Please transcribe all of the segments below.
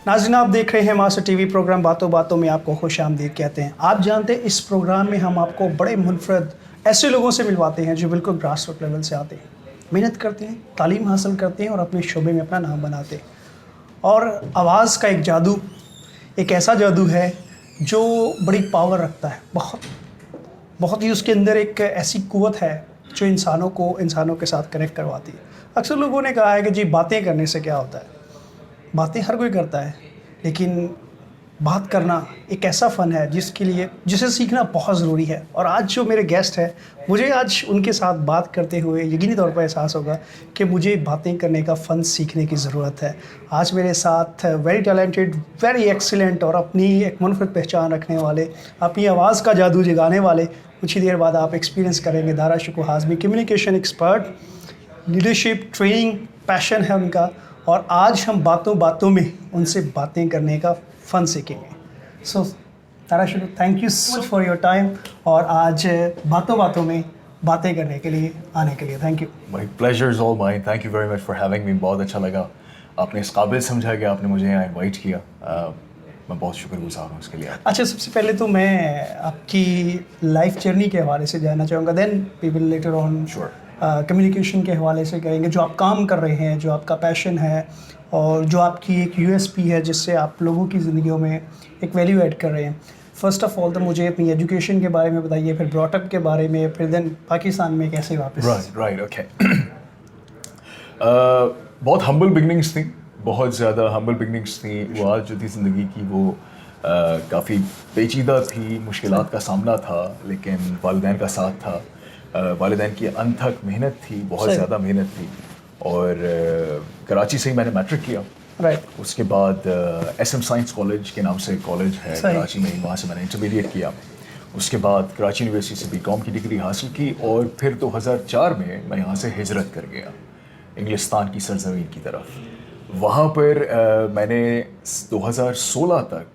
नाज़रीन, आप देख रहे हैं मास्टर टीवी प्रोग्राम बातों बातों में आपको खुश आमदीद कहते हैं। आप जानते हैं इस प्रोग्राम में हम आपको बड़े मुनफरद ऐसे लोगों से मिलवाते हैं जो बिल्कुल ग्रास रूट लेवल से आते हैं, मेहनत करते हैं, तालीम हासिल करते हैं और अपने शोबे में अपना नाम बनाते हैं। और आवाज़ का एक जादू, एक ऐसा जादू है जो बड़ी पावर रखता है, बहुत ही उसके अंदर एक ऐसी कुव्वत है जो इंसानों के साथ कनेक्ट करवाती है। अक्सर लोगों ने कहा है कि जी बातें करने से क्या होता है। बातें हर कोई करता है, लेकिन बात करना एक ऐसा फ़न है जिसे सीखना बहुत ज़रूरी है। और आज जो मेरे गेस्ट हैं, मुझे आज उनके साथ बात करते हुए यकीनी तौर पर एहसास होगा कि मुझे बातें करने का फ़न सीखने की ज़रूरत है। आज मेरे साथ वेरी टैलेंटेड, वेरी एक्सीलेंट और अपनी एक मुनफरद पहचान रखने वाले, अपनी आवाज़ का जादू जगाने वाले, कुछ ही देर बाद आप एक्सपीरियंस करेंगे, दारा शुक्र हाज़मी, communication expert, leadership training passion है उनका। और आज हम बातों बातों में उनसे बातें करने का फ़न सीखेंगे। सो तारा शुक्र, thank you so for your time और आज बातों बातों में बातें करने के लिए आने के लिए thank you. My pleasure is all mine, thank you very much for having me. बहुत अच्छा लगा, आपने इस काबिल समझा कि आपने मुझे यहाँ इन्वाइट किया। मैं बहुत शुक्रगुजार हूँ उसके लिए। अच्छा, सबसे पहले तो मैं आपकी लाइफ जर्नी के हवाले से जानना चाहूँगा, then we will later on sure communication के हवाले से करेंगे, जो आप काम कर रहे हैं, जो आपका पैशन है और जो आपकी एक यूएसपी है जिससे आप लोगों की ज़िंदगियों में एक वैल्यू ऐड कर रहे हैं। फ़र्स्ट ऑफ़ ऑल तो मुझे अपनी एजुकेशन के बारे में बताइए, फिर ब्रॉटअप के बारे में, फिर देन पाकिस्तान में कैसे वापस। Right okay. बहुत हम्बल बिगनिंग्स थी, बहुत ज़्यादा हम्बल बिगनिंग्स थी। वो आज जो थी ज़िंदगी की वो काफ़ी पेचीदा थी, मुश्किलात का सामना था, लेकिन वालिदैन का साथ था। वालिदैन की अनथक मेहनत थी, बहुत ज़्यादा मेहनत थी। और कराची से ही मैंने मैट्रिक किया। राइट। उसके बाद SM साइंस कॉलेज के नाम से कॉलेज है कराची में, वहाँ से मैंने इंटरमीडिएट किया। उसके बाद कराची यूनिवर्सिटी से BCom की डिग्री हासिल की और फिर 2004 में मैं यहाँ से हिजरत कर गया इंग्लिस्तान की सरज़मीन की तरफ। वहाँ पर मैंने 2016 तक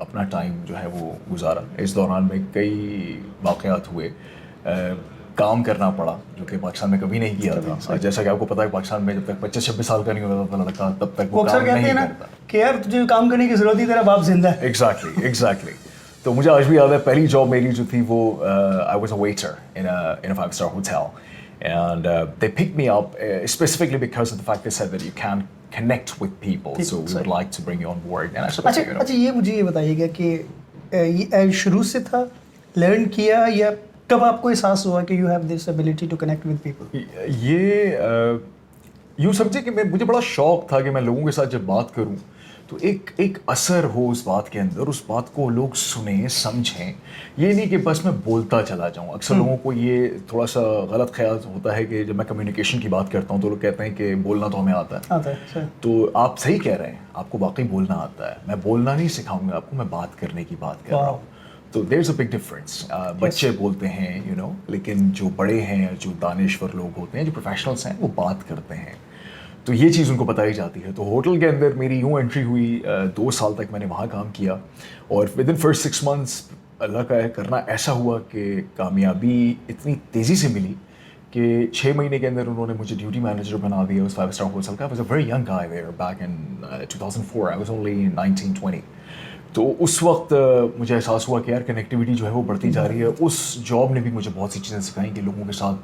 अपना टाइम जो है वो गुजारा। इस दौरान में कई वाक़यात हुए, काम करना पड़ा जो कि पाकिस्तान में कभी नहीं किया था। जैसा कि आपको पता है, पाकिस्तान में जब तक 25-26 साल का नहीं होता था लड़का, तब तक वो काम नहीं करता कि यार तुझे काम करने की ज़रूरत ही, तेरा बाप जिंदा है। एग्जैक्टली। तो मुझे आज भी याद है, पहली जॉब मेरी जो थी वो I was a waiter in a 5-star hotel and they pick me up specifically because of the fact they said that you can connect with people, so we would like to bring you on board. And I said, okay, अच्छा, ये मुझे बताइएगा कि ये शुरू से था, learn किया, या कब आपको एहसास हुआ कि you have this ability to connect with people? ये यूँ समझे कि मुझे बड़ा शौक था कि मैं लोगों के साथ जब बात करूं तो एक असर हो उस बात के अंदर, उस बात को लोग सुने समझें। ये नहीं कि बस मैं बोलता चला जाऊं। अक्सर लोगों को ये थोड़ा सा गलत ख्याल होता है कि जब मैं कम्युनिकेशन की बात करता हूं तो लोग कहते हैं कि बोलना तो हमें आता है। तो आप सही कह रहे हैं, आपको वाकई बोलना आता है। मैं बोलना नहीं सिखाऊंगा आपको, मैं बात करने की बात कर रहा हूँ। तो there is a big difference. बच्चे बोलते हैं लेकिन जो बड़े हैं, जो दानिश्वर लोग होते हैं, जो प्रोफेशनल्स हैं, वो बात करते हैं। तो ये चीज़ उनको बताई जाती है। तो होटल के अंदर मेरी यूँ एंट्री हुई, 2 साल तक मैंने वहाँ काम किया और विद इन फर्स्ट 6 months अल्लाह का करना ऐसा हुआ कि कामयाबी इतनी तेज़ी से मिली कि 6 महीने के अंदर उन्होंने मुझे ड्यूटी मैनेजर बना दिया उस 5-star होटल का। I was a very young guy there back in 2004, I was only 19-20। तो उस वक्त मुझे एहसास हुआ कि यार कनेक्टिविटी जो है वो बढ़ती जा रही है। उस जॉब ने भी मुझे बहुत सी चीज़ें सिखाई कि लोगों के साथ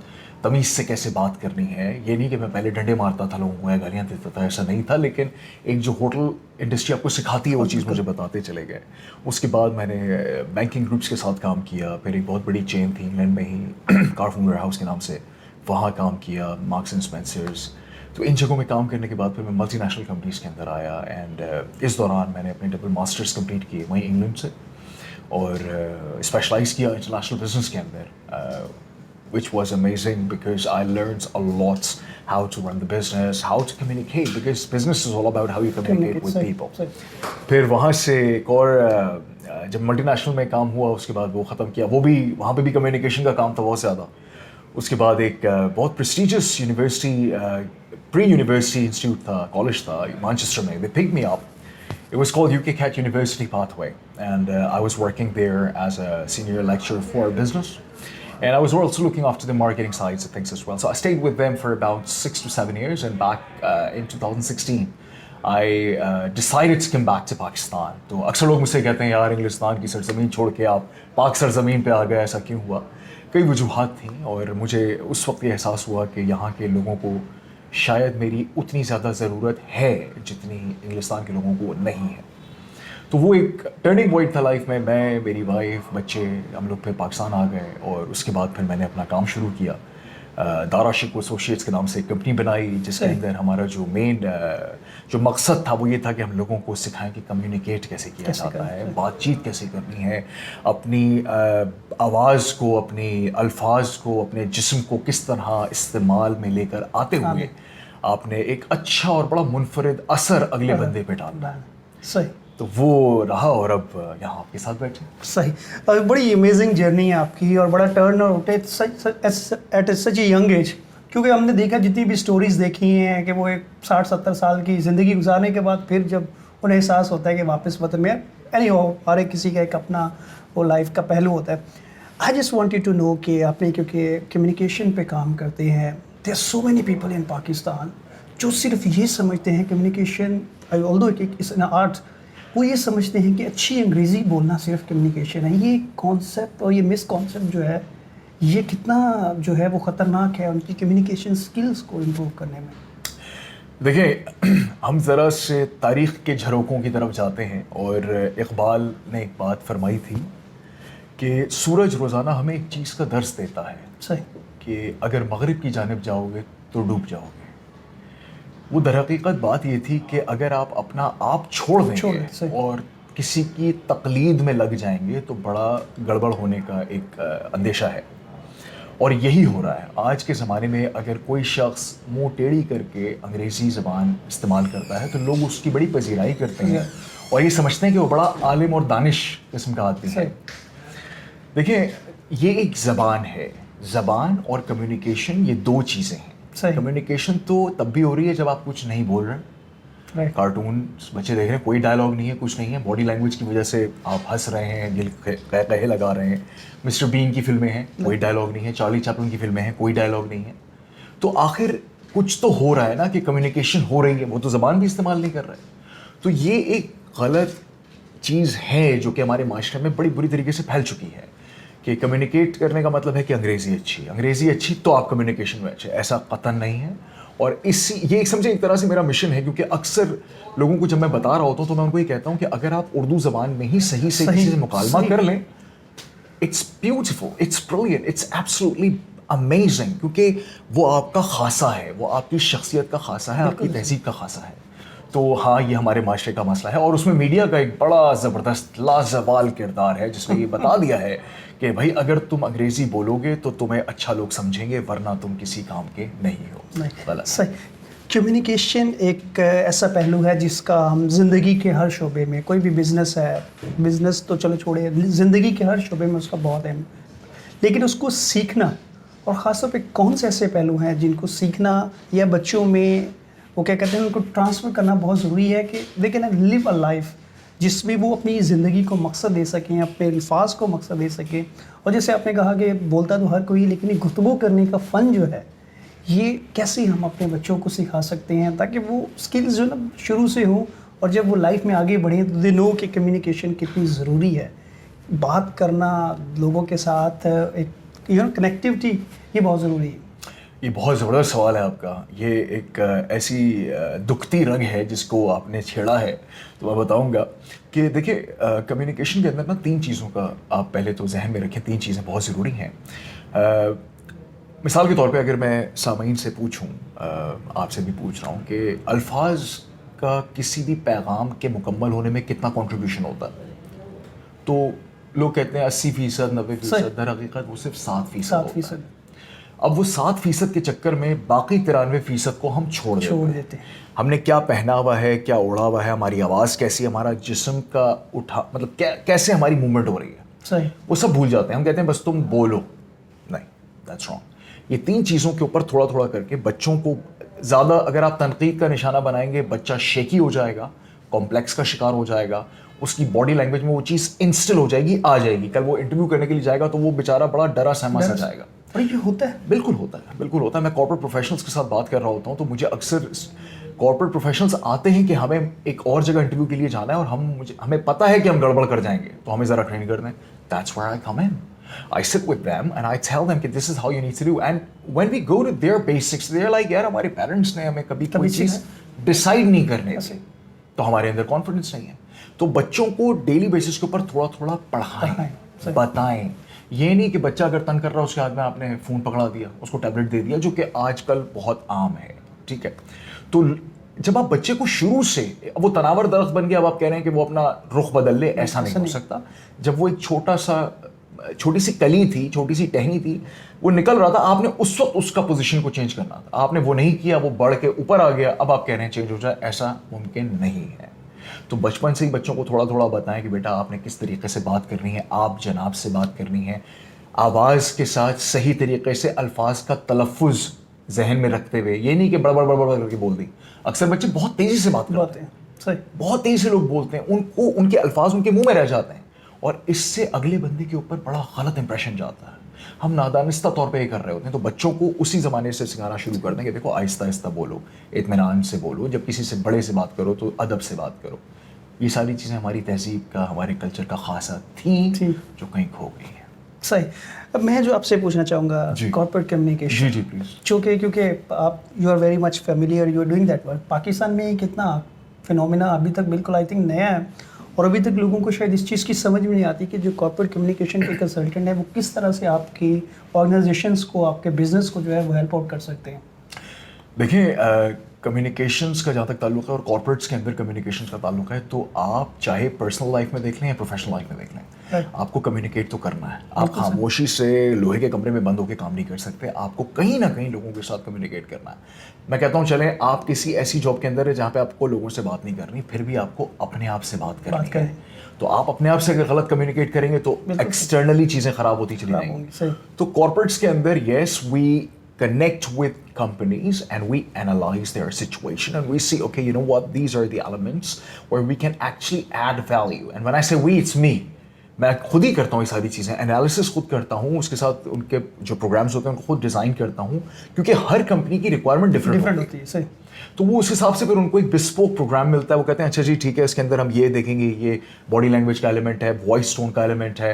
तमीज़ से कैसे बात करनी है। ये नहीं कि मैं पहले डंडे मारता था लोगों को या गालियाँ देता था, ऐसा नहीं था, लेकिन एक जो होटल इंडस्ट्री आपको सिखाती है वो चीज़ मुझे बताते चले गए। उसके बाद मैंने बैंकिंग ग्रुप्स के साथ काम किया, फिर एक बहुत बड़ी चेन थी इंग्लैंड में ही कारफून वेयरहाउस के नाम से, वहाँ काम किया, मार्क्स एंड स्पेंसर्स। तो इन जगहों में काम करने के बाद फिर मैं मल्टीनेशनल कंपनीज़ के अंदर आया एंड इस दौरान मैंने अपने डबल मास्टर्स कंप्लीट किए वहीं इंग्लैंड से और स्पेशलाइज किया इंटरनेशनल बिजनेस के अंदर, which was amazing because I learned a lot how to run the business, how to communicate, because business is all about how you communicate with people. फिर वहाँ से एक और जब मल्टीनेशनल में काम हुआ उसके बाद वो ख़त्म किया, वो भी वहाँ पे भी कम्युनिकेशन का काम था बहुत ज़्यादा। उसके बाद एक बहुत prestigious university, pre university institute था, कॉलेज था मैनचेस्टर में, they picked me up. It was called UK Cat University Pathway and I was working there as a senior lecturer for business. And I was also looking after the marketing sides of things as well. So I stayed with them for about 6 to 7 years, and back in 2016, I decided to come back to Pakistan. तो अक्सर लोग मुझसे कहते हैं यार इंग्लिस्तान की सरजमीन छोड़ के आप पाक सरजमीन पे आ गए, ऐसा क्यों हुआ? कई वजूहात थी और मुझे उस वक्त ये एहसास हुआ कि यहाँ के लोगों को शायद मेरी उतनी ज़्यादा ज़रूरत है जितनी इंग्लिस्तान के लोगों को नहीं है. तो वो एक टर्निंग पॉइंट था लाइफ में. मैं, मेरी वाइफ, बच्चे, हम लोग फिर पाकिस्तान आ गए और उसके बाद फिर मैंने अपना काम शुरू किया. दारा शिको एसोसिएट्स के नाम से एक कंपनी बनाई जिसके अंदर हमारा जो मेन जो मकसद था वो ये था कि हम लोगों को सिखाएं कि कम्युनिकेट कैसे किया जाता है, बातचीत कैसे करनी है, अपनी आवाज़ को, अपनी अल्फाज को, अपने जिस्म को किस तरह इस्तेमाल में लेकर आते हुए आपने एक अच्छा और बड़ा मुनफरिद असर अगले बंदे पे डालना है. सही. तो वो रहा और अब यहाँ आपके साथ बैठे. सही. बड़ी अमेजिंग जर्नी है आपकी और बड़ा टर्न आउट है at such a young age. क्योंकि हमने देखा जितनी भी स्टोरीज़ देखी हैं कि वो एक 60-70 साल की ज़िंदगी गुजारने के बाद फिर जब उन्हें एहसास होता है कि वापस वतन में एनी हो, हर एक किसी का एक अपना वो लाइफ का पहलू होता है. I just wanted to know कि आपने क्योंकि कम्युनिकेशन पे काम करते हैं, there are so many people in Pakistan जो सिर्फ ये समझते हैं communication, although it's an art, वो ये समझते हैं कि अच्छी अंग्रेज़ी बोलना सिर्फ कम्युनिकेशन है. ये कॉन्सेप्ट और ये मिस कॉन्सेप्ट जो है ये कितना जो है वो ख़तरनाक है उनकी कम्युनिकेशन स्किल्स को इम्प्रूव करने में. देखिए हम ज़रा से तारीख़ के झरोकों की तरफ जाते हैं और इकबाल ने एक बात फरमाई थी कि सूरज रोज़ाना हमें एक चीज़ का दर्स देता है. सही. कि अगर मगरिब की जानिब जाओगे तो डूब जाओगे. वो दरहकीकत बात ये थी कि अगर आप अपना आप छोड़ देंगे और किसी की तकलीद में लग जाएंगे तो बड़ा गड़बड़ होने का एक अंदेशा है. और यही हो रहा है आज के ज़माने में. अगर कोई शख्स मुंह टेढ़ी करके अंग्रेज़ी ज़बान इस्तेमाल करता है तो लोग उसकी बड़ी पजीराई करते हैं और ये समझते हैं कि वो बड़ा आलिम और दानिश किस्म का आदमी है. देखिए ये एक ज़बान है. ज़बान और कम्युनिकेशन ये दो चीज़ें हैं. कम्युनिकेशन तो तब भी हो रही है जब आप कुछ नहीं बोल रहे. कार्टून बच्चे देख रहे हैं, कोई डायलॉग नहीं है, कुछ नहीं है, बॉडी लैंग्वेज की वजह से आप हंस रहे हैं, दिल कहे लगा रहे हैं. मिस्टर बीन की फिल्में हैं, कोई डायलॉग नहीं है. चार्ली चैपलिन की फिल्में हैं, कोई डायलॉग नहीं है. तो आखिर कुछ तो हो रहा है ना कि कम्युनिकेशन हो रही है. वो तो ज़बान भी इस्तेमाल नहीं कर रहा है. तो ये एक गलत चीज़ है जो कि हमारे माशरे में बड़ी बुरी तरीके से फैल चुकी है कि कम्युनिकेट करने का मतलब है कि अंग्रेज़ी अच्छी तो आप कम्युनिकेशन में अच्छे. ऐसा कतन नहीं है. और ये एक समझे एक तरह से मेरा मिशन है क्योंकि अक्सर लोगों को जब मैं बता रहा होता हूँ तो मैं उनको ये कहता हूँ कि अगर आप उर्दू ज़बान में ही सही से किसी से मुकालमा कर लें, it's beautiful, it's brilliant, it's absolutely amazing. क्योंकि वो आपका खासा है, वो आपकी शख्सियत का खासा है, आपकी तहजीब का खासा है. तो हाँ, ये हमारे माशरे का मसला है और उसमें मीडिया का एक बड़ा ज़बरदस्त लाजवाल किरदार है जिसने ये बता दिया है कि भाई अगर तुम अंग्रेज़ी बोलोगे तो तुम्हें अच्छा लोग समझेंगे वरना तुम किसी काम के नहीं हो. सही. कम्युनिकेशन एक ऐसा पहलू है जिसका हम ज़िंदगी के हर शोबे में, कोई भी बिज़नेस है, बिज़नेस तो चलो छोड़े, ज़िंदगी के हर शोबे में उसका बहुत अहम, लेकिन उसको सीखना और ख़ास तौर पे कौन से ऐसे पहलू हैं जिनको सीखना या बच्चों में वो क्या कहते हैं उनको ट्रांसफ़र करना बहुत ज़रूरी है कि they can live a life जिसमें वो अपनी ज़िंदगी को मकसद दे सकें, अपने अल्फाज को मकसद दे सकें. और जैसे आपने कहा कि बोलता तो हर कोई, लेकिन ये गुफ्तगू करने का फ़न जो है ये कैसे हम अपने बच्चों को सिखा सकते हैं ताकि वो स्किल्स जो ना शुरू से हो और जब वो लाइफ में आगे बढ़ें तो दे नो कि कम्युनिकेशन कितनी ज़रूरी है. बात करना लोगों के साथ, एक कनेक्टिविटी, ये बहुत ज़रूरी है. ये बहुत ज़बरदस्त सवाल है आपका. ये एक ऐसी दुखती रग है जिसको आपने छेड़ा है. तो मैं बताऊंगा कि देखिए कम्युनिकेशन के अंदर ना 3 चीज़ों का आप पहले तो जहन में रखें. 3 चीज़ें बहुत ज़रूरी हैं. मिसाल के तौर पे अगर मैं सामीन से पूछूं, आपसे भी पूछ रहा हूं कि अल्फाज का किसी भी पैगाम के मुकम्मल होने में कितना कंट्रीब्यूशन होता है, तो लोग कहते हैं 80%, 90%. दर हकीकत वो सिर्फ 7% अब वो 7% के चक्कर में बाकी 93% को हम छोड़ देते हैं. हमने क्या पहना हुआ है, क्या ओढ़ा हुआ है, हमारी आवाज़ कैसी है, हमारा जिस्म का मतलब कैसे हमारी मूवमेंट हो रही है, सही, वो सब भूल जाते हैं. हम कहते हैं बस तुम बोलो. नहीं, दैट्स रॉन्ग. ये 3 चीज़ों के ऊपर थोड़ा थोड़ा करके बच्चों को ज़्यादा अगर आप तनकीद का निशाना बनाएंगे, बच्चा शेकी हो जाएगा, कॉम्प्लेक्स का शिकार हो जाएगा, उसकी बॉडी लैंग्वेज में वो चीज़ इंस्टिल हो जाएगी, आ जाएगी. कल वो इंटरव्यू करने के लिए जाएगा तो वो बेचारा बड़ा डरा सहमा सा जाएगा. और ये होता है, बिल्कुल होता है. मैं कॉर्पोरेट प्रोफेशनल्स के साथ बात कर रहा होता हूँ तो मुझे अक्सर कॉर्पोरेट प्रोफेशनल्स आते हैं कि हमें एक और जगह इंटरव्यू के लिए जाना है और हमें पता है कि हम गड़बड़ कर जाएंगे, तो हमें ज़रा ट्रेन कर दें, that's where I come in. I sit with them and I tell them कि this is how you need to do. And when we go to their basics, they're like यार हमारे पेरेंट्स ने हमें कभी कोई चीज़ decide नहीं करने दी, तो हमारे अंदर कॉन्फिडेंस नहीं है. तो बच्चों को डेली बेसिस के ऊपर थोड़ा थोड़ा पढ़ाएं, बताएं. ये नहीं कि बच्चा अगर तंग कर रहा है उसके हाथ में आपने फ़ोन पकड़ा दिया, उसको टैबलेट दे दिया, जो कि आजकल बहुत आम है. ठीक है, तो जब आप बच्चे को शुरू से, वो तनावर दरख्त बन गया, अब आप कह रहे हैं कि वो अपना रुख बदल ले, ऐसा नहीं हो सकता. जब वो एक छोटी सी कली थी, छोटी सी टहनी थी, वो निकल रहा था, आपने उस वक्त उसका पोजीशन को चेंज करना था. आपने वो नहीं किया, वो बढ़ के ऊपर आ गया, अब आप कह रहे हैं चेंज हो जाए, ऐसा मुमकिन नहीं है. तो बचपन से ही बच्चों को थोड़ा थोड़ा बताएं कि बेटा आपने किस तरीके से बात करनी है, आप जनाब से बात करनी है, आवाज़ के साथ सही तरीके से अल्फाज का तलफ़ुज़ जहन में रखते हुए. ये नहीं कि बड़बड़ बड़बड़ करके बोल दी. अक्सर बच्चे बहुत तेज़ी से बात करते हैं, सही, बहुत तेज़ी से लोग बोलते हैं, उनको उनके अल्फाज उनके मुंह में रह जाते हैं और इससे अगले बंदे के ऊपर बड़ा गलत इंप्रेशन जाता है. हम नादानिस्ता तौर पे ये कर रहे होते हैं. तो बच्चों को उसी ज़माने से सिखाना शुरू कर दें कि देखो आहिस्ता आहिस्ता बोलो, इत्मीनान से बोलो, जब किसी से बड़े से बात करो तो अदब से बात करो. ये सारी चीज़ें हमारी तहजीब का, हमारे कल्चर का खासा थी जो कहीं खो गई है. सही. अब मैं जो आपसे पूछना चाहूँगा कॉर्पोरेट कम्युनिकेशन, जी प्लीज़, क्योंकि आप you are very much familiar, you are doing that work. Pakistan में कितना फिनोमिना अभी तक बिल्कुल आई थिंक नया है और अभी तक लोगों को शायद इस चीज़ की समझ में नहीं आती कि जो कॉर्पोरेट कम्युनिकेशन के कंसल्टेंट है वो किस तरह से आपकी ऑर्गेनाइजेशंस को, आपके बिजनेस को जो है वो हेल्प आउट कर सकते हैं. देखिए कम्युनिकेशंस का जहाँ तक ताल्लुक़ है और कॉर्पोरेट्स के अंदर कम्युनिकेशन का ताल्लुक़ है, तो आप चाहे पर्सनल लाइफ में देख लें या प्रोफेशनल लाइफ में देख लें, आपको कम्युनिकेट तो करना है. आप खामोशी से लोहे के कमरे में बंद होकर काम नहीं कर सकते. आपको कहीं ना कहीं लोगों के साथ कम्युनिकेट करना है. मैं कहता हूँ चलें आप किसी ऐसी जॉब के अंदर है जहाँ पे आपको लोगों से बात नहीं करनी, फिर भी आपको अपने आप से बात करनी है. तो आप अपने आप से अगर गलत कम्युनिकेट करेंगे तो एक्सटर्नली चीज़ें ख़राब होती चली जाएंगी. तो कॉर्पोरेट्स के अंदर yes we connect with companies and we analyze their situation and we see, okay, you know what, these are the elements where we can actually add value. And when I say we, it's me. मैं खुद ही करता हूँ ये सारी चीज़ें, analysis खुद करता हूँ, उसके साथ उनके जो प्रोग्राम्स होते हैं उनको खुद डिज़ाइन करता हूँ, क्योंकि हर कंपनी की रिक्वायरमेंट डिफरेंट होती है. सही. तो वो उस हिसाब से फिर उनको एक बिस्पोक प्रोग्राम मिलता है. वो कहते हैं अच्छा जी ठीक है, इसके अंदर हम ये देखेंगे, ये बॉडी लैंग्वेज का एलिमेंट है, वॉइस टोन का एलिमेंट है,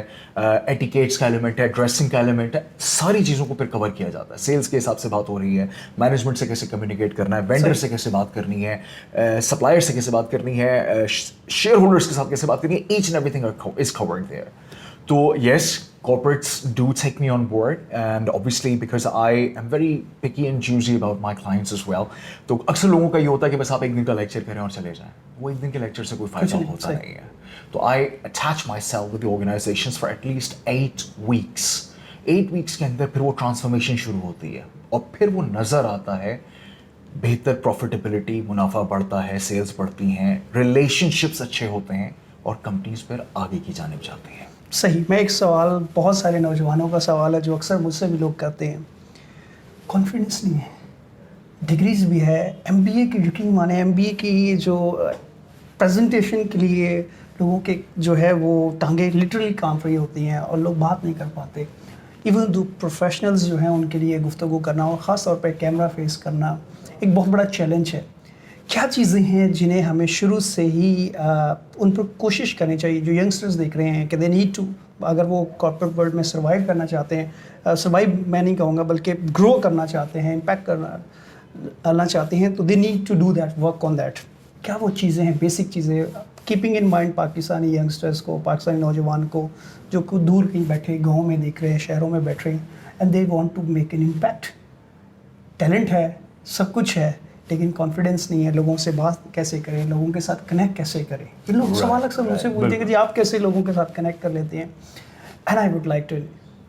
एटिकेट्स का एलिमेंट है, ड्रेसिंग का एलिमेंट है. सारी चीज़ों को फिर कवर किया जाता है. सेल्स के हिसाब से बात हो रही है, मैनेजमेंट से कैसे कम्युनिकेट करना है, वेंडर से कैसे बात करनी है, सप्लायर से कैसे बात करनी है, शेयर होल्डर्स के साथ कैसे बात करनी है. Each and everything is covered there. So yes, corporates do take me on board, and obviously because I am very picky and choosy about my clients as well. तो अक्सर लोगों का ये होता है कि बस आप एक दिन का लेक्चर करें और चले जाएं. वो एक दिन के लेक्चर से कोई फ़ायदा होता नहीं है. तो I attach myself with the organizations for at least 8 weeks. 8 weeks के अंदर फिर वो ट्रांसफॉर्मेशन शुरू होती है और फिर वो नज़र आता है, बेहतर प्रॉफिटेबिलिटी, मुनाफा बढ़ता है, सेल्स बढ़ती हैं, रिलेशनशिप्स अच्छे होते हैं और कंपनीज फिर आगे की जानिब जाती हैं. सही. मैं एक सवाल, बहुत सारे नौजवानों का सवाल है जो अक्सर मुझसे भी लोग कहते हैं, कॉन्फिडेंस नहीं है, डिग्रीज भी है, एमबीए की, यकीन माने एमबीए की जो प्रेजेंटेशन के लिए लोगों के जो है वो टांगे लिटरली कांप रही होती हैं और लोग बात नहीं कर पाते. इवन दो प्रोफेशनल्स जो हैं उनके लिए गुफ्तगू करना और ख़ास तौर पे कैमरा फेस करना एक बहुत बड़ा चैलेंज है. क्या चीज़ें हैं जिन्हें हमें शुरू से ही उन पर कोशिश करनी चाहिए, जो यंगस्टर्स देख रहे हैं कि दे नीड टू, अगर वो कॉर्पोरेट वर्ल्ड में सर्वाइव करना चाहते हैं, सर्वाइव मैं नहीं कहूँगा बल्कि ग्रो करना चाहते हैं, इम्पैक्ट करना चाहते हैं, तो they need to do that, work on that. क्या वो चीज़ें हैं, बेसिक चीज़ें, keeping in mind Pakistani youngsters को, पाकिस्तानी नौजवान को जो दूर कहीं बैठे, गाँव में देख रहे हैं, शहरों में बैठ रहे हैं, and they want to make an impact. Talent है, सब कुछ है, लेकिन कॉन्फिडेंस नहीं है. लोगों से बात कैसे करें, लोगों के साथ कनेक्ट कैसे करें. ये लोग सवाल अक्सर मुझसे पूछते हैं कि जी आप कैसे लोगों के साथ कनेक्ट कर लेते हैं. And I would like to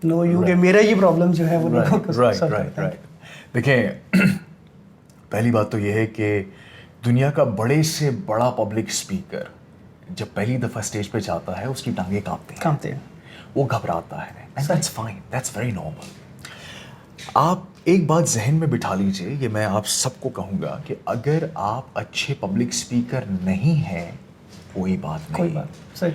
know you कि मेरा ये प्रॉब्लम जो है वो लोगों को सॉल्व करता है. देखिए पहली बात तो ये है कि दुनिया का बड़े से बड़ा पब्लिक स्पीकर जब पहली दफ़ा स्टेज पे जाता है उसकी टांगे कांपते हैं, वो घबराता है. And that's fine, that's very normal. आप एक बात जहन में बिठा लीजिए, ये मैं आप सबको कहूँगा कि अगर आप अच्छे पब्लिक स्पीकर नहीं हैं, कोई बात नहीं. सही.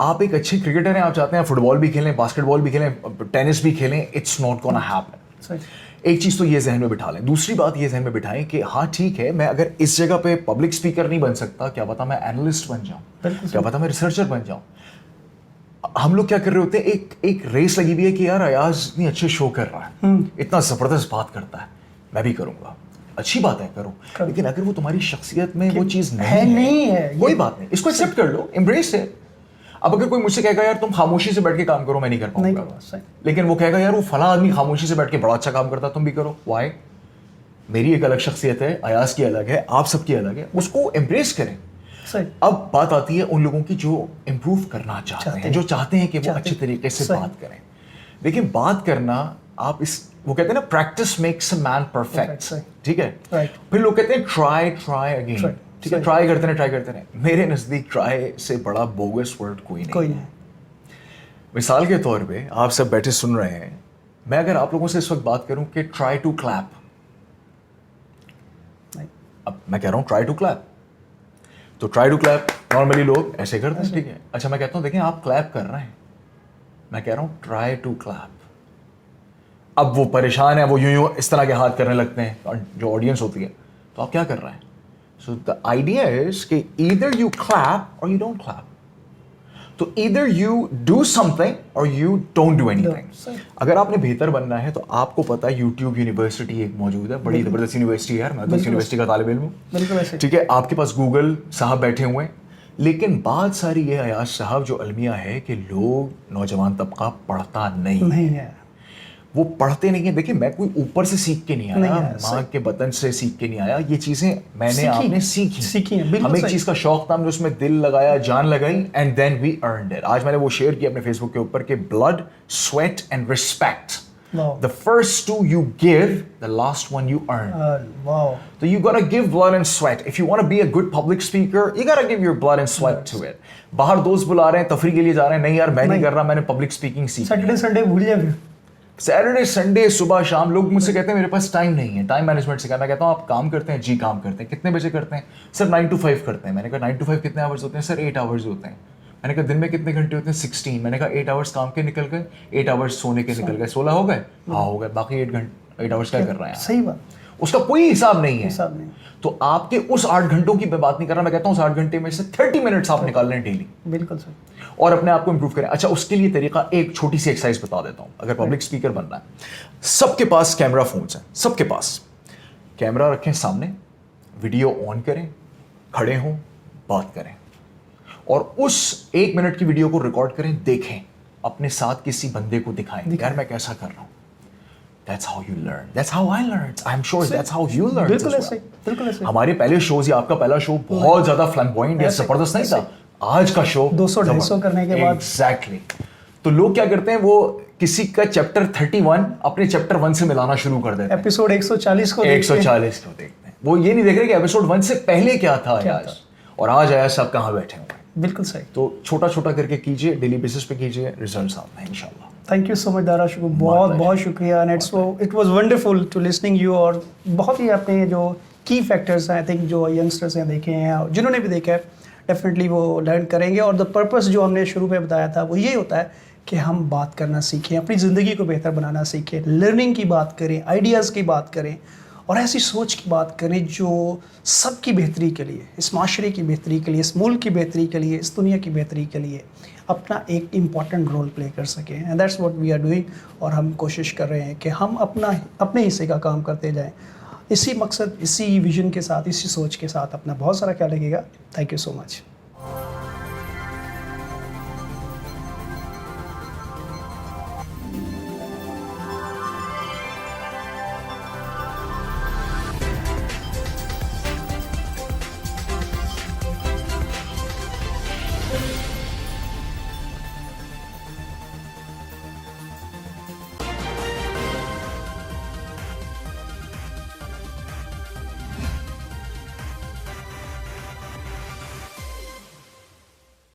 आप एक अच्छे क्रिकेटर हैं, आप चाहते हैं फुटबॉल भी खेलें, बास्केटबॉल भी खेलें, टेनिस भी खेलें, इट्स नॉट गोना हैपन. ایک چیز تو یہ ذہن میں بٹھا لیں. دوسری بات یہ ذہن میں بٹھائیں کہ ہاں ٹھیک ہے, میں اگر اس جگہ پہ پبلک اسپیکر نہیں بن سکتا, کیا پتا میں اینالسٹ بن جاؤں, کیا پتا میں ریسرچر بن جاؤں. ہم لوگ کیا کر رہے ہوتے ہیں, ایک ریس لگی ہوئی ہے کہ یار ایاز اتنی اچھے شو کر رہا ہے, اتنا زبردست بات کرتا ہے, میں بھی کروں گا. اچھی بات ہے, کرو, لیکن اگر وہ تمہاری شخصیت میں وہ چیز نہیں ہے, کوئی بات نہیں, اس کو ایکسیپٹ کر لو, امبریس ہے. اب اگر کوئی مجھ سے کہے گا یار تم خاموشی سے بیٹھ کے کام کرو, میں نہیں کر پاؤں گا, لیکن وہ کہے گا یار وہ فلاں آدمی خاموشی سے بیٹھ کے بڑا اچھا کام کرتا, تم بھی کرو. وائی؟ میری ایک الگ شخصیت ہے, ایاز کی الگ ہے, آپ سب کی الگ ہے, اس کو امبریس کریں. اب بات آتی ہے ان لوگوں کی جو امپروو کرنا چاہتے ہیں, جو چاہتے ہیں کہ وہ اچھے طریقے سے بات کریں. دیکھیں بات کرنا, آپ اس وہ کہتے ہیں نا practice makes a man perfect, ٹھیک ہے. پھر لوگ کہتے ہیں ٹرائی اگین, ٹھیک ہے, ٹرائی کرتے رہیں. میرے نزدیک ٹرائی سے بڑا بوگس ورڈ کوئی نہیں ہے. مثال کے طور پہ آپ سب بیٹھے سن رہے ہیں, میں اگر آپ لوگوں سے اس وقت بات کروں کہ ٹرائی ٹو کلیپ, اب میں کہہ رہا ہوں ٹرائی ٹو کلیپ, تو ٹرائی ٹو کلیپ نارملی لوگ ایسے کرتے ہیں, ٹھیک ہے. اچھا میں کہتا ہوں دیکھیں آپ کلیپ کر رہے ہیں, میں کہہ رہا ہوں ٹرائی ٹو کلیپ. اب وہ پریشان ہے, وہ یوں اس طرح کے ہاتھ کرنے لگتے ہیں, جو آڈینس ہوتی ہے, تو آپ کیا کر رہے ہیں. سو دا آئیڈیا از کہ ایدر یو کلیپ اور یو ڈونٹ کلیپ. تو either you do something اور you don't do anything. اگر آپ نے بہتر بننا ہے تو آپ کو پتا ہے یوٹیوب یونیورسٹی ایک موجود ہے, بڑی زبردست یونیورسٹی ہے یار, میں تو اس یونیورسٹی کا طالب علم ہوں, ٹھیک ہے. آپ کے پاس گوگل صاحب بیٹھے ہوئے ہیں, لیکن بات ساری یہ ایاز صاحب جو المیہ ہے کہ لوگ نوجوان طبقہ پڑھتا نہیں ہے, وہ پڑھتے نہیں ہیں. دیکھیں میں کوئی اوپر سے سیکھ کے نہیں آیا, ماں کے بطن سے سیکھ کے نہیں آیا, یہ چیزیں میں نے آپ نے سیکھی ہیں. ہمیں ایک چیز کا شوق تھا, ہم نے اس میں دل لگایا, جان لگائی, and then we earned it. آج میں نے وہ شیئر کیا اپنے فیس بک کے اوپر کہ blood, sweat and respect, the first two you give, the last one you earn. Wow. So you gotta give blood and sweat. If you want to be a good public speaker, you gotta give your blood and sweat to it. باہر دوست بلا رہے ہیں, تفریح کے لیے جا رہے ہیں, نہیں یار میں نہیں کر رہا, میں نے پبلک اسپیکنگ سیکھی. سیٹرڈے سنڈے بھول جائے, سیٹرڈے سنڈے صبح شام. لوگ مجھ سے کہتے ہیں میرے پاس ٹائم نہیں ہے, ٹائم مینجمنٹ سکھا. میں کہتا ہوں آپ کام کرتے ہیں, جی کام کرتے ہیں. کتنے بجے کرتے ہیں؟ سر 9 to 5 کرتے ہیں. میں نے کہا 9 to 5 کتنے آورس ہوتے ہیں؟ سر 8 hours ہوتے ہیں. میں نے کہا دن میں کتنے گھنٹے ہوتے ہیں؟ 16. میں نے کہا 8 hours کام کے نکل گئے, 8 hours سونے کے نکل گئے, 16 ہو گئے. ہاں ہو گئے. باقی 8 hours کیا کر رہے ہیں؟ صحیح بات, اس کا کوئی حساب نہیں ہے. تو آپ کے اس 8 گھنٹوں کی میں بات نہیں کر رہا, میں کہتا ہوں اس 8 گھنٹے میں سے 30 منٹس آپ نکال لیں ڈیلی. بالکل صحیح, اور اپنے آپ کو امپروو کریں. اچھا اس کے لیے طریقہ ایک چھوٹی سی ایکسرسائز بتا دیتا ہوں. اگر پبلک اسپیکر بننا ہے, سب کے پاس کیمرہ فونس ہیں, سب کے پاس کیمرہ رکھیں سامنے, ویڈیو آن کریں, کھڑے ہوں, بات کریں, اور اس 1 منٹ کی ویڈیو کو ریکارڈ کریں, دیکھیں, اپنے ساتھ کسی بندے کو دکھائیں یار میں کیسا کر رہا ہوں. That's how you learn. That's how I learned. I'm sure that's how you learned. بالکل ایسے, بالکل ایسے. ہمارے پہلے شوز یا آپ کا پہلا شو بہت زیادہ فلیمبوئنٹ یا زبردست نہیں تھا. آج کا شو 200-250 کرنے کے بعد ایگزیکٹلی. تو لوگ کیا کرتے ہیں, وہ کسی کا چیپٹر 31 اپنے چیپٹر 1 سے ملانا شروع کر دیتے ہیں. ایپیسوڈ 140 کو 140 کو دیکھتے ہیں, وہ یہ نہیں دیکھ رہے کہ ایپیسوڈ 1 سے پہلے کیا تھا آج, اور آج آیا سب کہاں بیٹھے ہوئے ہیں. بالکل صحیح. تو چھوٹا چھوٹا کر کے کیجیے, ڈیلی بیسس پہ کیجیے, ریزلٹس آتے ہیں انشاءاللہ. تھینک یو سو مچ دارا شکر, بہت بہت شکریہ. And it was wonderful to listening you. اور بہت ہی اپنے جو کی فیکٹرس ہیں, آئی تھنک جو ینگسٹرس ہیں دیکھے ہیں, اور جنہوں نے بھی دیکھا ہے ڈیفینیٹلی وہ لرن کریں گے. اور دا پرپس جو ہم نے شروع میں بتایا تھا وہ یہ ہوتا ہے کہ ہم بات کرنا سیکھیں, اپنی زندگی کو بہتر بنانا سیکھیں, لرننگ کی بات کریں, آئیڈیاز کی بات کریں, اور ایسی سوچ کی بات کریں جو سب کی بہتری کے لیے, اس معاشرے کی بہتری کے لیے, اس ملک کی بہتری کے لیے, اس دنیا کی بہتری کے لیے اپنا ایک امپورٹنٹ رول پلے کر سکیں. And that's what we are doing. اور ہم کوشش کر رہے ہیں کہ ہم اپنے حصے کا کام کرتے جائیں, اسی مقصد, اسی ویژن کے ساتھ, اسی سوچ کے ساتھ. اپنا بہت سارا خیال رکھیے گا. Thank you so much.